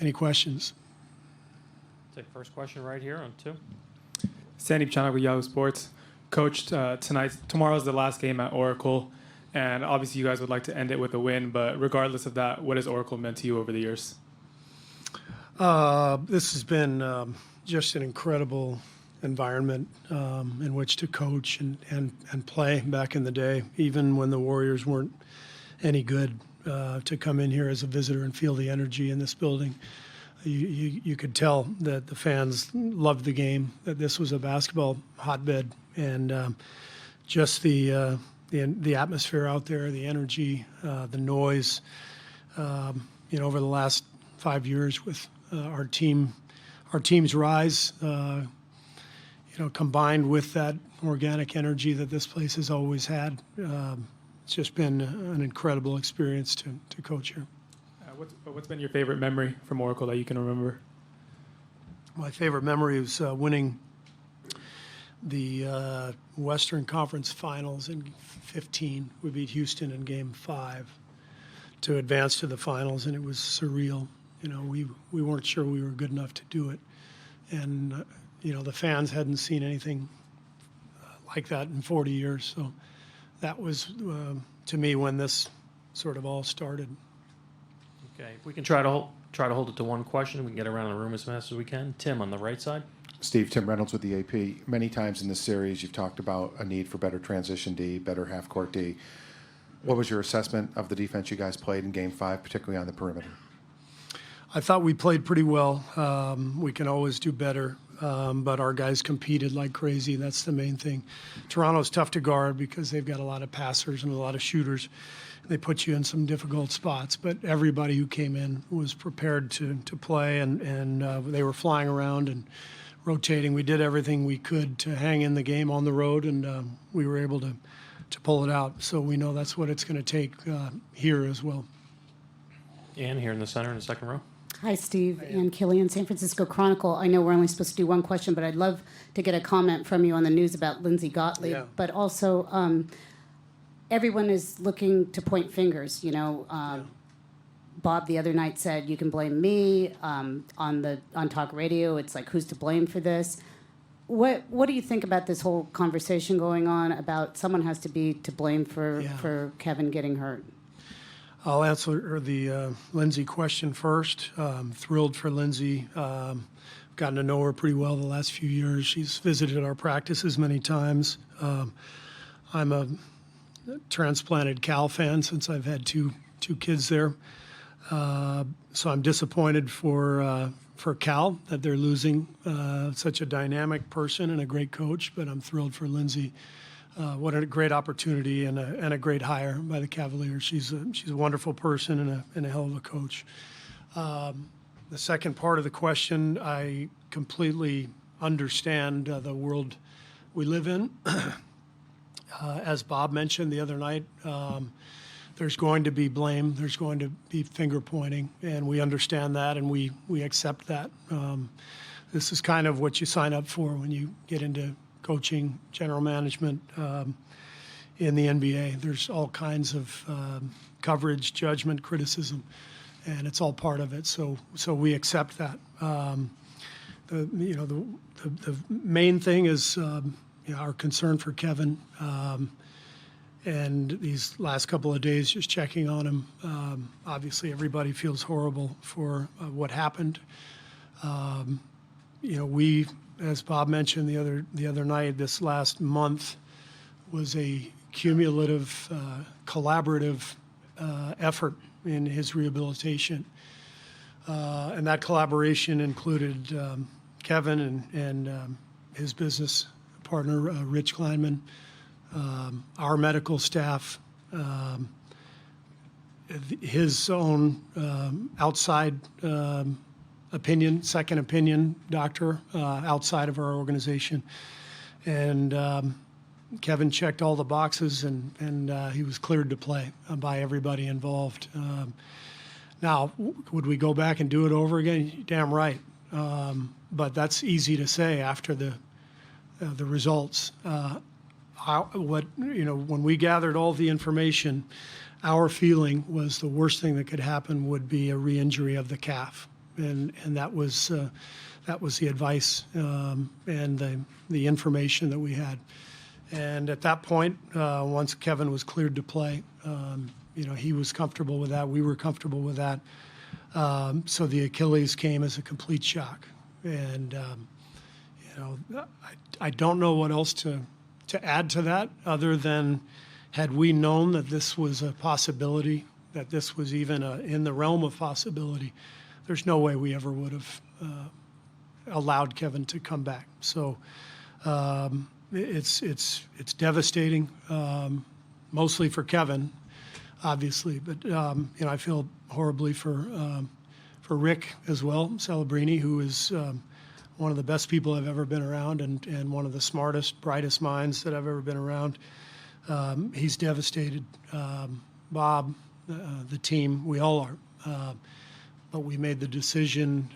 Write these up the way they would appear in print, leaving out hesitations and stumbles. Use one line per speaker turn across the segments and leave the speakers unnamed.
any questions.
Take first question right here on 2.
Sandeep Chanak with Yahoo Sports. Coach, tomorrow's the last game at Oracle, and obviously you guys would like to end it with a win, but regardless of that, what has Oracle meant to you over the years?
This has been just an incredible environment in which to coach and play back in the day, even when the Warriors weren't any good, to come in here as a visitor and feel the energy in this building. You could tell that the fans loved the game, that this was a basketball hotbed, and just the atmosphere out there, the energy, the noise. Over the last 5 years with our team's rise, combined with that organic energy that this place has always had, it's just been an incredible experience to coach here.
What's been your favorite memory from Oracle that you can remember?
My favorite memory was winning the Western Conference Finals in 2015. We beat Houston in Game 5 to advance to the finals, and it was surreal. We weren't sure we were good enough to do it, and the fans hadn't seen anything like that in 40 years. So that was, to me, when this sort of all started.
Okay, if we can try to hold it to one question, we can get around the room as fast as we can. Tim, on the right side.
Steve, Tim Reynolds with the AP. Many times in this series, you've talked about a need for better transition D, better half-court D. What was your assessment of the defense you guys played in Game 5, particularly on the perimeter?
I thought we played pretty well. We can always do better, but our guys competed like crazy. That's the main thing. Toronto's tough to guard because they've got a lot of passers and a lot of shooters. They put you in some difficult spots, but everybody who came in was prepared to play, and they were flying around and rotating. We did everything we could to hang in the game on the road, and we were able to pull it out. So we know that's what it's going to take here as well.
Ann, here in the center in the second row.
Hi, Steve. Ann Killian, San Francisco Chronicle. I know we're only supposed to do one question, but I'd love to get a comment from you on the news about Lindsey Gottlieb.
Yeah.
But also, everyone is looking to point fingers. Bob the other night said, you can blame me on talk radio. It's like, who's to blame for this? What do you think about this whole conversation going on about someone has to be to blame for Kevin getting hurt?
I'll answer the Lindsey question first. Thrilled for Lindsey. Gotten to know her pretty well the last few years. She's visited our practices many times. I'm a transplanted Cal fan since I've had two kids there. So I'm disappointed for Cal that they're losing such a dynamic person and a great coach, but I'm thrilled for Lindsey. What a great opportunity and a great hire by the Cavaliers. She's a wonderful person and a hell of a coach. The second part of the question, I completely understand the world we live in. As Bob mentioned the other night, there's going to be blame, there's going to be finger pointing, and we understand that and we accept that. This is kind of what you sign up for when you get into coaching, general management in the NBA. There's all kinds of coverage, judgment, criticism, and it's all part of it. So we accept that. The main thing is our concern for Kevin, and these last couple of days just checking on him. Obviously, everybody feels horrible for what happened. We, as Bob mentioned the other night, this last month was a cumulative, collaborative effort in his rehabilitation. And that collaboration included Kevin and his business partner, Rich Kleinman, our medical staff, his own outside opinion, second opinion doctor outside of our organization. And Kevin checked all the boxes, and he was cleared to play by everybody involved. Now, would we go back and do it over again? Damn right. But that's easy to say after the results. When we gathered all the information, our feeling was the worst thing that could happen would be a re-injury of the calf. and that was the advice and the information that we had. And at that point, once Kevin was cleared to play, he was comfortable with that. We were comfortable with that. So the Achilles came as a complete shock. And, I don't know what else to add to that other than had we known that this was a possibility, that this was even in the realm of possibility, there's no way we ever would have allowed Kevin to come back. So it's devastating, mostly for Kevin, obviously, but I feel horribly for Rick as well, Celebrini, who is one of the best people I've ever been around and one of the smartest, brightest minds that I've ever been around. He's devastated. Bob, the team, we all are. But we made the decision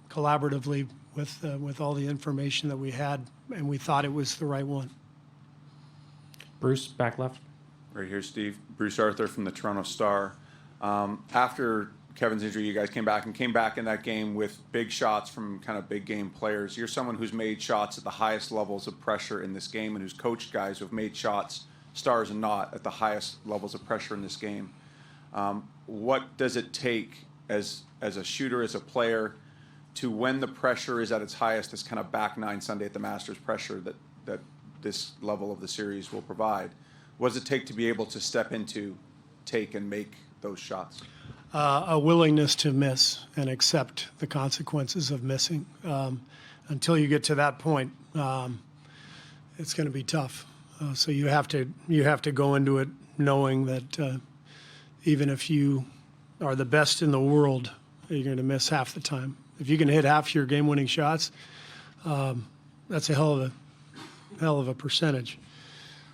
collaboratively with all the information that we had, and we thought it was the right one.
Bruce, back left.
Right here, Steve. Bruce Arthur from the Toronto Star. After Kevin's injury, you guys came back in that game with big shots from kind of big game players. You're someone who's made shots at the highest levels of pressure in this game and who's coached guys who have made shots, stars and not, at the highest levels of pressure in this game. What does it take as a shooter, as a player, to when the pressure is at its highest, this kind of back nine Sunday at the Masters pressure that this level of the series will provide? What does it take to be able to step into, take, and make those shots?
A willingness to miss and accept the consequences of missing. Until you get to that point, it's going to be tough. So you have to go into it knowing that even if you are the best in the world, you're going to miss half the time. If you can hit half your game-winning shots, that's a hell of a percentage.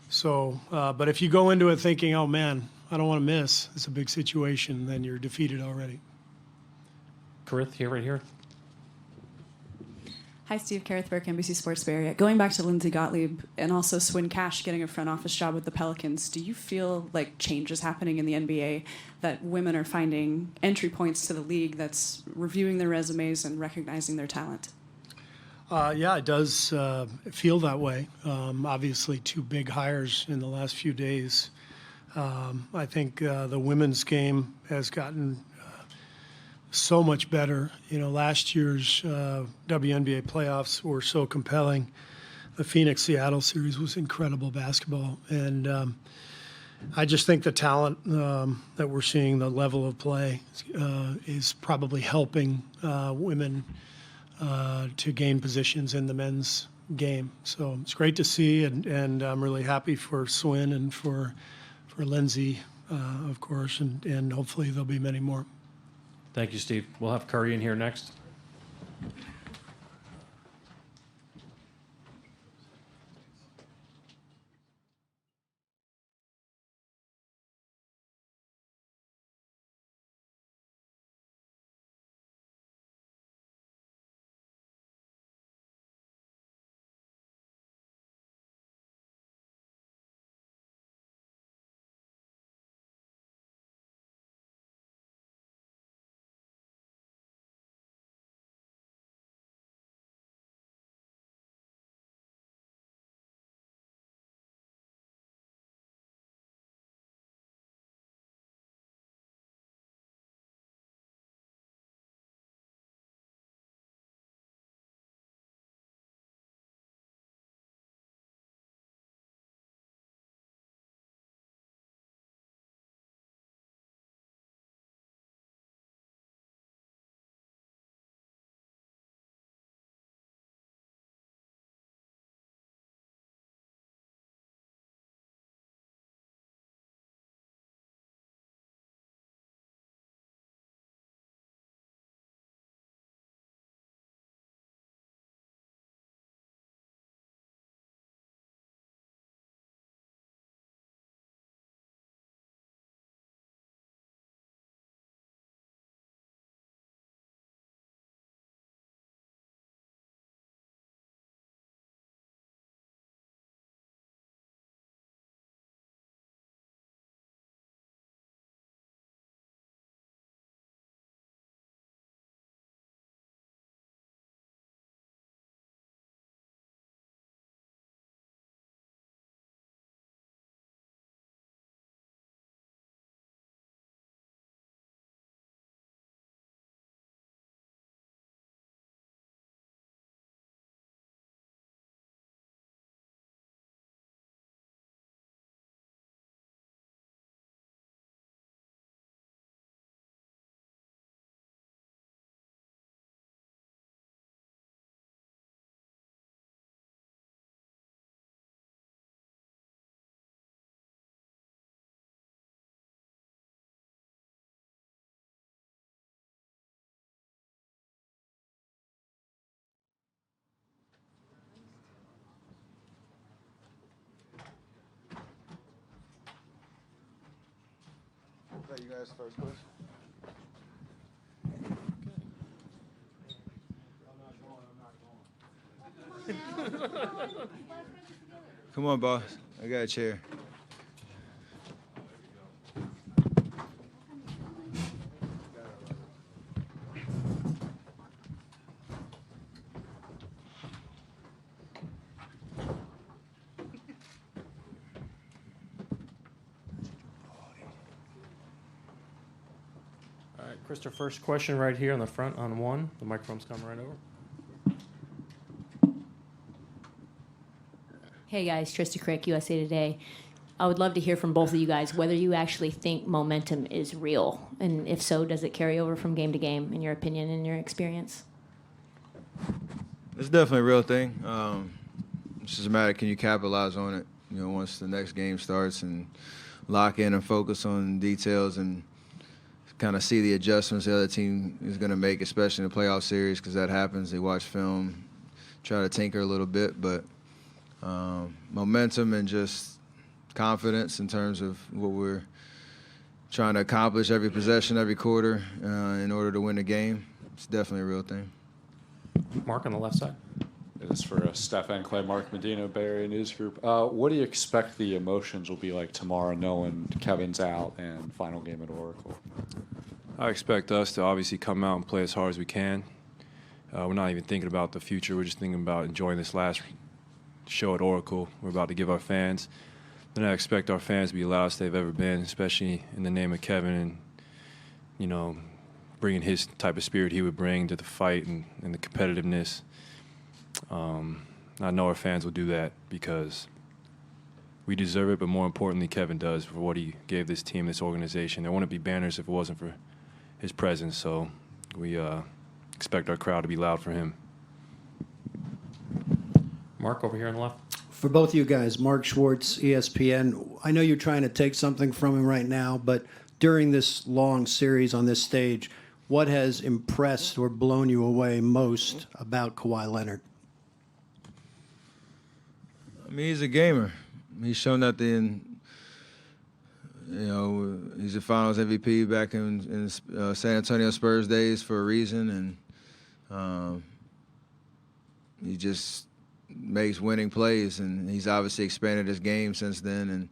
So, but if you go into it thinking, "Oh man, I don't want to miss," it's a big situation, then you're defeated already.
Karith, right here.
Hi, Steve. Karith Burke, NBC Sports Bay Area. Going back to Lindsay Gottlieb and also Swin Cash getting a front office job with the Pelicans, do you feel like change is happening in the NBA, that women are finding entry points to the league that's reviewing their resumes and recognizing their talent?
Yeah, it does feel that way. Obviously, two big hires in the last few days. I think the women's game has gotten so much better. Last year's WNBA playoffs were so compelling. The Phoenix-Seattle series was incredible basketball. And I just think the talent that we're seeing, the level of play, is probably helping women to gain positions in the men's game. So it's great to see, and I'm really happy for Swin and for Lindsay, of course, and hopefully there'll be many more.
Thank you, Steve. We'll have Curry in here next.
ask the first question? Come on, boss. I got a chair.
All right, Krista, first question right here on the front on one. The microphone's coming right over.
Hey guys, Trista Crick, USA Today. I would love to hear from both of you guys whether you actually think momentum is real, and if so, does it carry over from game to game, in your opinion and your experience?
It's definitely a real thing. It's just a matter, can you capitalize on it? You know, once the next game starts, and lock in and focus on details and kind of see the adjustments the other team is going to make, especially in the playoff series, because that happens. They watch film, try to tinker a little bit, but momentum and just confidence in terms of what we're trying to accomplish every possession, every quarter in order to win the game. It's definitely a real thing.
Mark on the left side.
It is for Stefan Clay, Mark Medina, Bay Area News Group. What do you expect the emotions will be like tomorrow, knowing Kevin's out and final game at Oracle?
I expect us to obviously come out and play as hard as we can. We're not even thinking about the future. We're just thinking about enjoying this last show at Oracle. We're about to give our fans. Then I expect our fans to be the loudest they've ever been, especially in the name of Kevin and, you know, bringing his type of spirit he would bring to the fight and the competitiveness. I know our fans will do that because we deserve it, but more importantly, Kevin does for what he gave this team, this organization. There wouldn't be banners if it wasn't for his presence, so we expect our crowd to be loud for him.
Mark over here on the left.
For both of you guys, Mark Schwartz, ESPN, I know you're trying to take something from him right now, but during this long series on this stage, what has impressed or blown you away most about Kawhi Leonard?
I mean, he's a gamer. He's shown that he's a Finals MVP back in San Antonio Spurs days for a reason, and he just makes winning plays, and he's obviously expanded his game since then and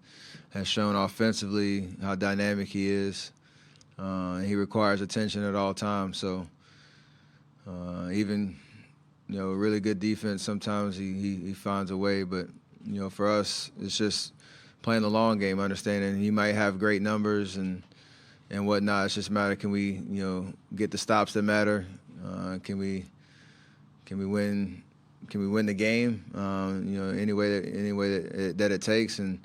has shown offensively how dynamic he is. He requires attention at all times, so even really good defense, sometimes he finds a way, but for us, it's just playing the long game, understanding he might have great numbers and whatnot. It's just a matter, can we get the stops that matter? Can we win? Can we win the game? Any way that it takes, and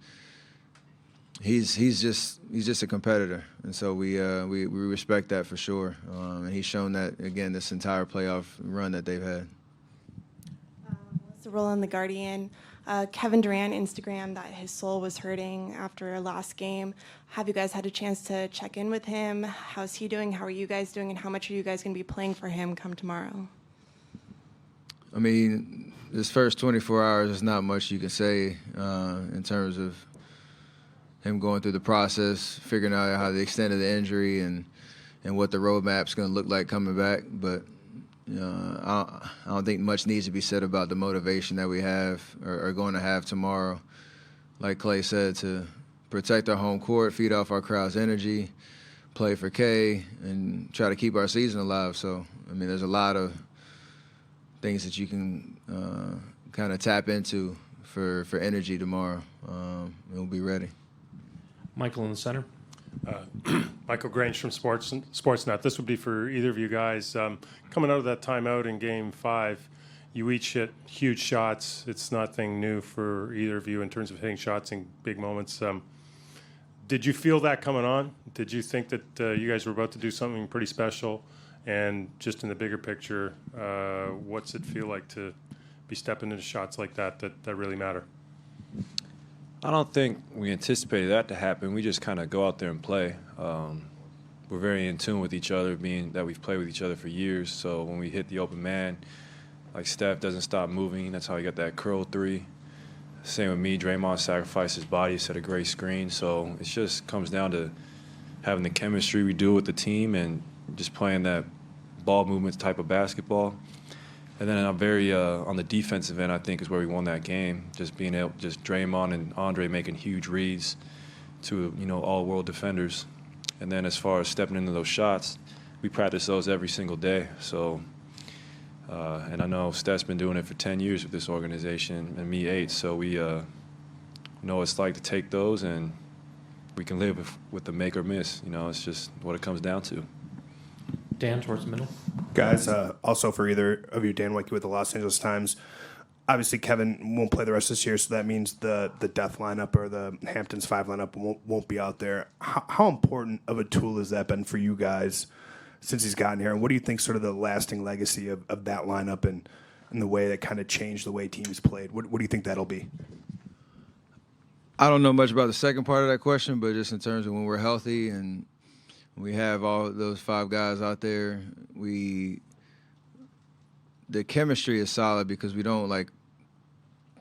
he's just a competitor, and so we respect that for sure. And he's shown that again this entire playoff run that they've had.
Melissa Roland, The Guardian. Kevin Durant Instagram that his soul was hurting after our last game. Have you guys had a chance to check in with him? How's he doing? How are you guys doing? And how much are you guys going to be playing for him come tomorrow?
I mean, this first 24 hours, there's not much you can say in terms of him going through the process, figuring out how the extent of the injury and what the roadmap's going to look like coming back. But I don't think much needs to be said about the motivation that we have or are going to have tomorrow. Like Clay said, to protect our home court, feed off our crowd's energy, play for K, and try to keep our season alive. So, I mean, there's a lot of things that you can kind of tap into for energy tomorrow. We'll be ready.
Michael in the center.
Michael Grange from Sportsnet. This would be for either of you guys. Coming out of that timeout in Game 5, you each hit huge shots. It's nothing new for either of you in terms of hitting shots in big moments. Did you feel that coming on? Did you think that you guys were about to do something pretty special? And just in the bigger picture, what's it feel like to be stepping into shots like that really matter?
I don't think we anticipated that to happen. We just kind of go out there and play. We're very in tune with each other, being that we've played with each other for years. So when we hit the open man, like Steph doesn't stop moving. That's how he got that curl three. Same with me. Draymond sacrificed his body, set a great screen. So it just comes down to having the chemistry we do with the team and just playing that ball movement type of basketball. And then I'm very on the defensive end, I think, is where we won that game. Just being able, just Draymond and Andre making huge reads to, all-world defenders. And then as far as stepping into those shots, we practice those every single day. So, and I know Steph's been doing it for 10 years with this organization, and me 8. So we know what it's like to take those, and we can live with the make or miss. It's just what it comes down to.
Dan, towards the middle.
Guys, also for either of you, Dan Wicke with the Los Angeles Times. Obviously, Kevin won't play the rest of this year, so that means the Death lineup or the Hamptons 5 lineup won't be out there. How important of a tool has that been for you guys since he's gotten here? And what do you think sort of the lasting legacy of that lineup and the way that kind of changed the way teams played? What do you think that'll be?
I don't know much about the second part of that question, but just in terms of when we're healthy and we have all those 5 guys out there, the chemistry is solid because we don't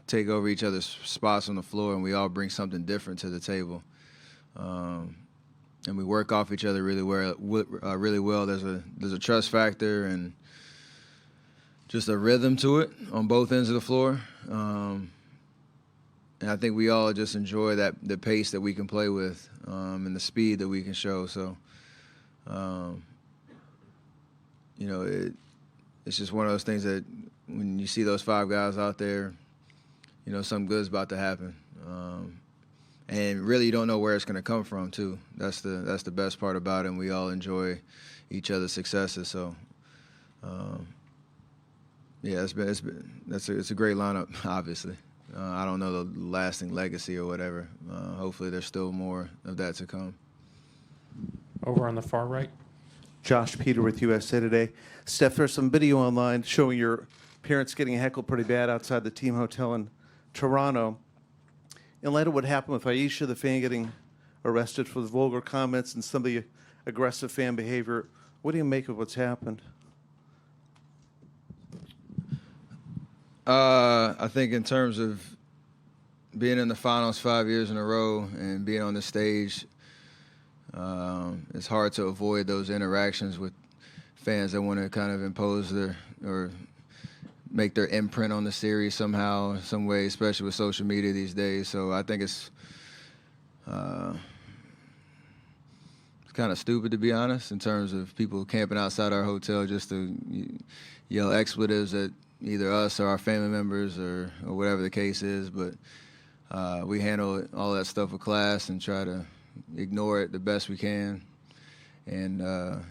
take over each other's spots on the floor, and we all bring something different to the table. And we work off each other really well. There's a trust factor and just a rhythm to it on both ends of the floor. And I think we all just enjoy the pace that we can play with and the speed that we can show. So, it's just one of those things that when you see those 5 guys out there, something good's about to happen. And really, you don't know where it's going to come from, too. That's the best part about it, and we all enjoy each other's successes. So, it's a great lineup, obviously. I don't know the lasting legacy or whatever. Hopefully, there's still more of that to come.
Over on the far right.
Josh Peter with USA Today. Steph, there's some video online showing your parents getting heckled pretty bad outside the team hotel in Toronto. In light of what happened with Aisha, the fan getting arrested for the vulgar comments and some of the aggressive fan behavior, what do you make of what's happened?
I think in terms of being in the finals 5 years in a row and being on the stage, it's hard to avoid those interactions with fans that want to kind of impose or make their imprint on the series somehow, some way, especially with social media these days. So I think it's kind of stupid, to be honest, in terms of people camping outside our hotel just to yell expletives at either us or our family members or whatever the case is. But we handle all that stuff with class and try to ignore it the best we can. And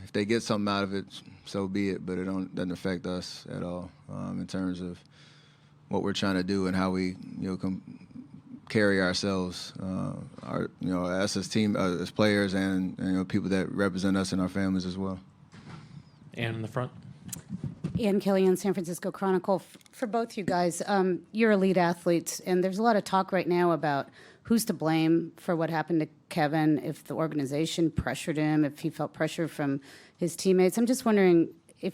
if they get something out of it, so be it. But it doesn't affect us at all in terms of what we're trying to do and how we, carry ourselves, us as team, as players, and people that represent us and our families as well.
And in the front.
Ann Kelly on San Francisco Chronicle. For both you guys, you're elite athletes, and there's a lot of talk right now about who's to blame for what happened to Kevin, if the organization pressured him, if he felt pressure from his teammates. I'm just wondering if,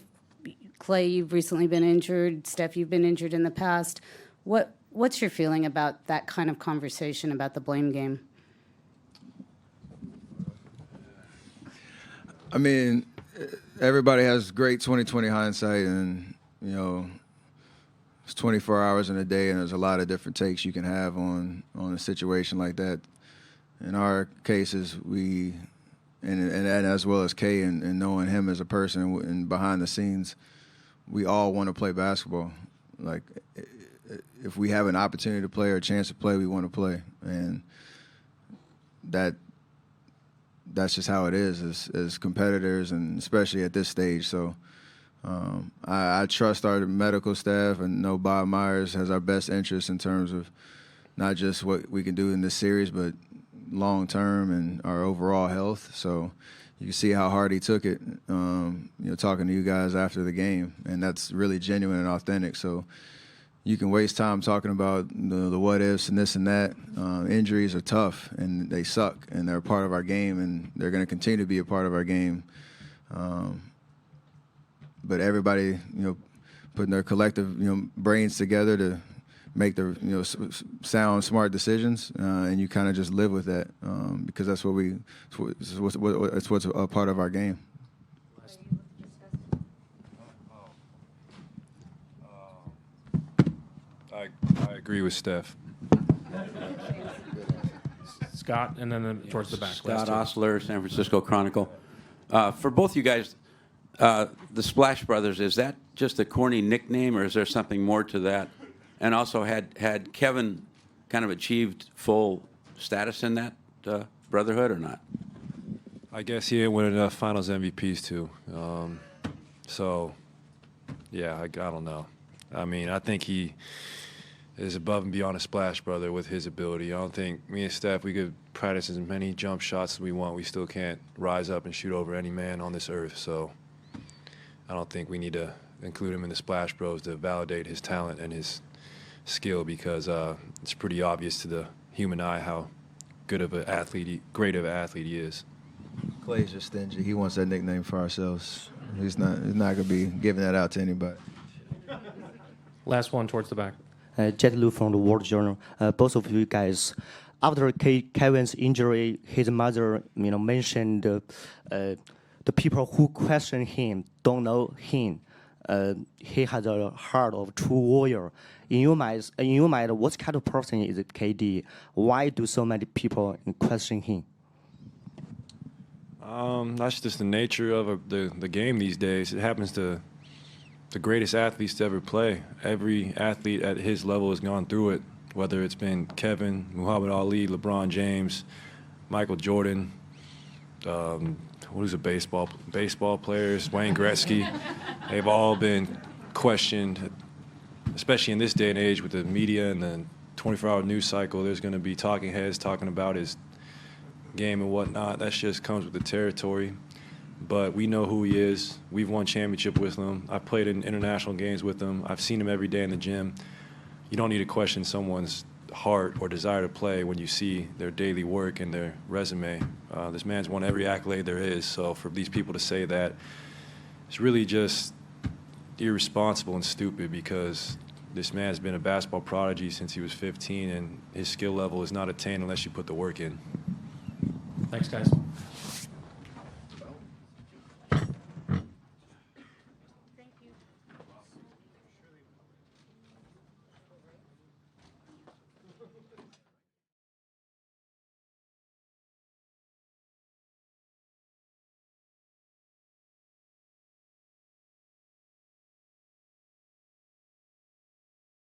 Clay, you've recently been injured, Steph, you've been injured in the past. What's your feeling about that kind of conversation about the blame game?
I mean, everybody has great 20/20 hindsight, and it's 24 hours in a day, and there's a lot of different takes you can have on a situation like that. In our cases, and as well as Kay, and knowing him as a person and behind the scenes, we all want to play basketball. Like, if we have an opportunity to play or a chance to play, we want to play, and that's just how it is as competitors, and especially at this stage. So I trust our medical staff and know Bob Myers has our best interests in terms of not just what we can do in this series, but long term and our overall health. So you can see how hard he took it, talking to you guys after the game, and that's really genuine and authentic. So you can waste time talking about the what ifs and this and that. Injuries are tough, and they suck, and they're a part of our game, and they're going to continue to be a part of our game. But everybody, putting their collective, brains together to make the sound, smart decisions, and you kind of just live with that because that's what it's what's a part of our game.
I agree with Steph.
Scott, and then towards the back.
Scott Ostler, San Francisco Chronicle. For both you guys, the Splash Brothers, is that just a corny nickname, or is there something more to that? And also, had Kevin kind of achieved full status in that brotherhood or not?
I guess he didn't win enough Finals MVPs too. So, yeah, I don't know. I mean, I think he is above and beyond a Splash Brother with his ability. I don't think me and Steph, we could practice as many jump shots as we want. We still can't rise up and shoot over any man on this earth. So I don't think we need to include him in the Splash Bros to validate his talent and his skill, because it's pretty obvious to the human eye how good of an athlete, great of an athlete he is.
Clay's just stingy. He wants that nickname for ourselves. He's not going to be giving that out to anybody.
Last one towards the back.
Jet Lu from the World Journal. Both of you guys, after Kevin's injury, his mother, mentioned the people who question him don't know him. He has a heart of true warrior. In your mind, what kind of person is KD? Why do so many people question him?
That's just the nature of the game these days. It happens to the greatest athletes to ever play. Every athlete at his level has gone through it, whether it's been Kevin, Muhammad Ali, LeBron James, Michael Jordan, baseball players, Wayne Gretzky. They've all been questioned, especially in this day and age with the media and the 24-hour news cycle. There's going to be talking heads talking about his game and whatnot. That just comes with the territory. But we know who he is. We've won championship with him. I've played in international games with him. I've seen him every day in the gym. You don't need to question someone's heart or desire to play when you see their daily work and their resume. This man's won every accolade there is. So for these people to say that, it's really just irresponsible and stupid, because this man's been a basketball prodigy since he was 15, and his skill level is not attained unless you put the work in.
Thanks, guys.